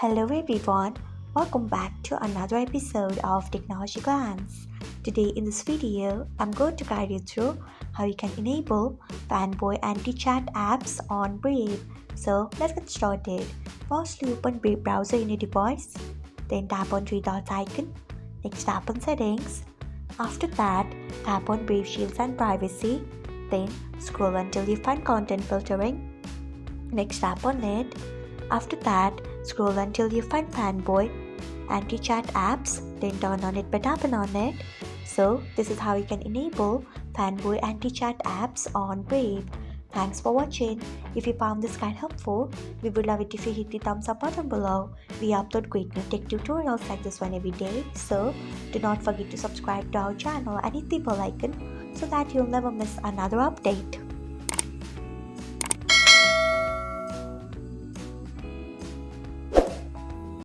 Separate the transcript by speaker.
Speaker 1: Hello everyone, welcome back to another episode of Technologyglance. Today in this video, I'm going to guide you through how you can enable Fanboy anti-chat apps on Brave. So let's get started. Firstly, open Brave browser in your device, then tap on three dots icon, next tap on settings. After that, tap on Brave Shields and Privacy, then scroll until you find content filtering. Next tap on it. After that, scroll until you find Fanboy anti-chat apps, then turn on it by tapping on it. So this is how you can enable Fanboy anti-chat apps on Brave. Thanks for watching. If you found this guide helpful, we would love it if you hit the thumbs up button below. We upload great new tech tutorials like this one every day, so do not forget to subscribe to our channel and hit the bell icon so that you'll never miss another update.